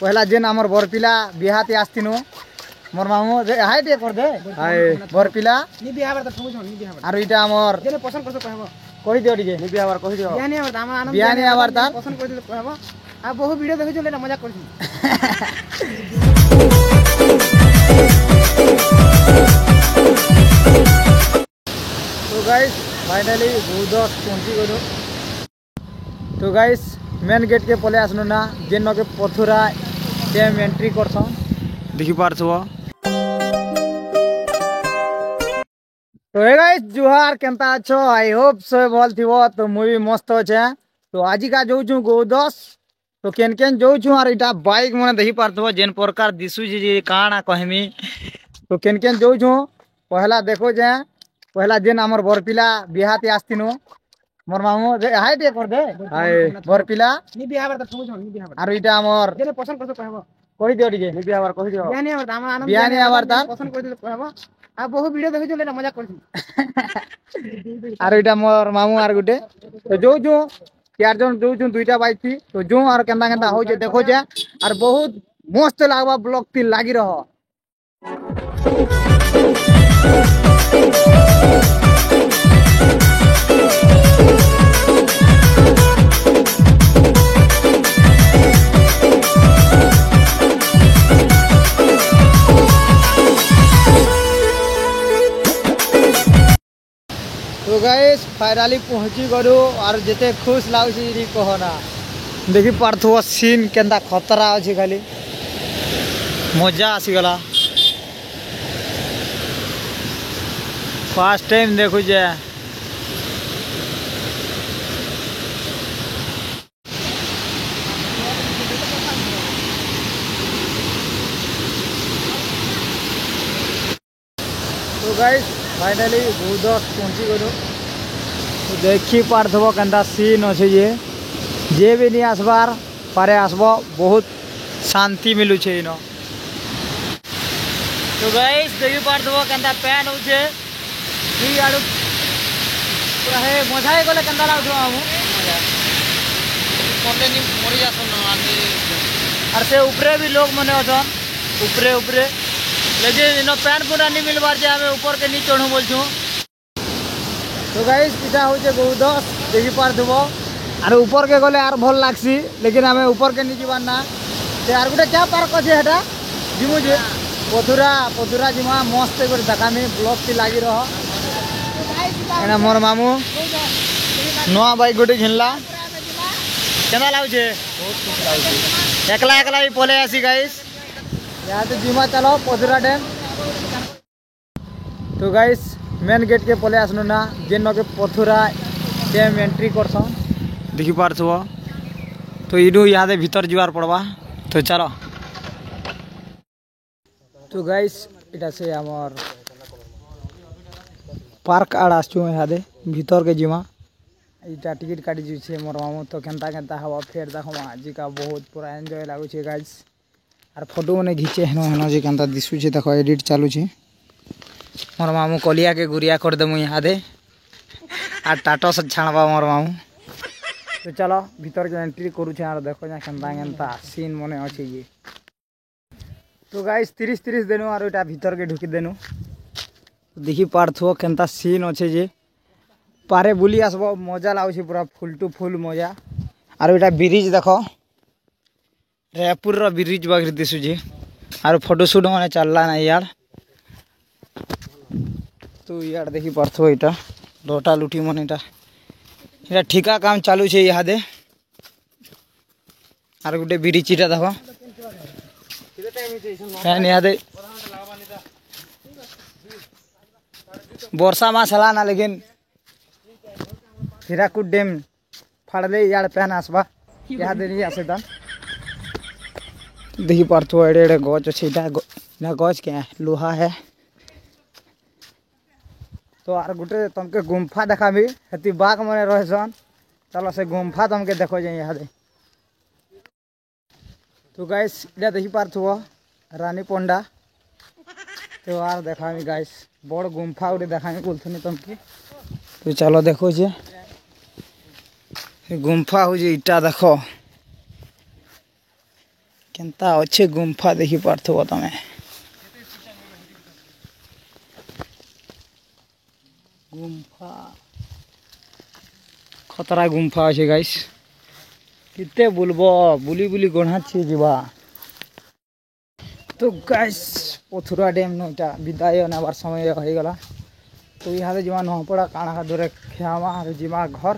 पहला जेन आमर बरपिला बिहाती आस्तिनु मोर मामू हाय दे कर दे हाय बरपिला नी बिहा बार त ठगु छ नी बिहा बार आरो इटा आमर जेने पसंद करछ कहबो कहि दियो टिके नी बिहा बार कहि दियो बिहानी आमर दाम आनंद बिहानी आमर तार पसंद कर दियो कहबो आ बहु वीडियो देखै छ लेना मजाक करछि तो गाइस फाइनली बुदस पहुंची गयो तो गाइस मेन गेट के पले आसनु ना जेन के पथुरा डैम एंट्री करछन देखि पारछो तो हे गाइस जुहार केनता अछो आई होप सो भल थिवो तो मुई मस्त छे तो आजि का जो छु गोदस तो केन केन जो छु आर इटा बाइक मने देखि पारथो जेन प्रकार दिसु जी काना कहमी तो केन केन जो छु पहला देखो जे पहला जेन हमर बरपिला बिहाती आस्तिनु मोर मामू हाय दे कर दे हाय बरपिला नी बिहा बार त ठगु छ नी बिहा बार आरो इटा हमर जेने पसंद करछ कहबो कहि दियो टिके नी बिहा बार कहि दियो बिहानी हमर दाम आनंद बिहानी हमर तार पसंद कर दियो कहबो आ बहु वीडियो देखै छ लेना मजाक करछि आरो इटा मोर मामू आर गुटे तो जो चार जन जो दुईटा बाइक थी तो जो आर केंदा केंदा हो जे देखो जे आर बहुत मस्त लागबा ब्लॉग ती लागी रहो तो गाइस फाइनली पहुंची गयो और जेते खुश लागुची कहना देखि पार्थो सीन केंदा खतरा अछि खाली मजा आसी गला फर्स्ट टाइम देखु जे तो गाइस फाइनली बुदस पहुंची गयो तो देखी पार्थबो केंदा सीन अछि जे भी नहीं आसबार पारे आसबो बहुत शांति मिलु छे इनो तो गाइस देखी पार्थबो केंदा पैन होछे ई आडू पूरा हे मजाई गले केंदा लागथो हमु कोटे नि मरि जासन आनी और से ऊपरे भी लोग मने अछन ऊपरे लेकिन इनो पैन पूरा नहीं मिलबार जे हमें ऊपर के नहीं चढ़ू बोल छु तो गाइस इटा होचे गोदस देखि पार्थबो आर ऊपर के गले आर भल लागसी लेकिन हमें ऊपर के नहीं जीवान ना ते आर गुटे क्या पार्क अछि हेटा जिमु जे पथुरा जिमा मस्त कर देखामी ब्लॉग ती लागी रहो एना मोर मामू नवा बाइक गुटे घिनला केना लागु छे बहुत खुश लागु छे एकला ही पले आसी गाइस यहाँ तो जिमा चलो पथुरा डैम तो गाइस मेन गेट के पले आसनु ना जेन के पथुरा डैम एंट्री करछन देखि पारछो तो इडू यहाँ भीतर जीवार पड़वा तो चलो तो गाइस इटा से हमर पार्क आड़ आसछु यहाँ भीतर के जिमा इटा टिकट काटी जी छे मोर मामू तो केनता हवा फेर देखो आज का बहुत पूरा एंजॉय लागु छे गाइस आर फोटो मने घिचे हेनो जे केनता दिसु छे देखो एडिट चालू छे मोर मामू कलिया के गुरिया कर देमु यहाँ दे आ टाटो से छाणबा मोर मामू तो चलो भीतर के एंट्री करू छे आर देखो जा केनता सीन मने अछि ये तो गाइस 30 देनु आर एटा भीतर के ढुकी देनु देखि पारथो केनता सीन अछि जे पारे बुली आसबो मजा लागु छे पूरा फुल टू फुल मजा आर एटा ब्रिज देखो रायपुर रो bridge Bagri दिसु J are photo shoot माने चलला ना यार तो यार देखि पारथो एटा लोटा लुटी मन एटा ठिका काम चालू छे यहाँ दे आर गुटे ब्रिज इटा देखो फैन यहाँ दे वर्षा मास हला ना लेकिन हिराकुद डैम फाड़ले यार पैन आसबा यहाँ दे नहीं आसे दान देखि पारथो एडे एडे गच अछि ना गच के लोहा है तो are Gute Tumke Gumpha देखाबी Haiti बाघ मने रहसन चलो से गुम्फा तुमके देखो जे यहाँ दे तो गाइस इटा देखि पारथो रानी पोंडा तो आर देखामी गाइस बड़ गुम्फा उठे देखामी बोलथनी तुमके तो चलो देखो जे गुम्फा हो जे इटा देखो केंता अच्छे गुम्फा देखी पार्थो तमें गुम्फा खतरा गुम्फा अच्छे गाइस कितने बुलब बुली बुली गढ़ा जीवा तो गाइस पथुरा डैम नईटा विदाय नाबार समय हो गला तो यहाँ जीवा नपड़ा काणा दूरे खेमा जीवा घर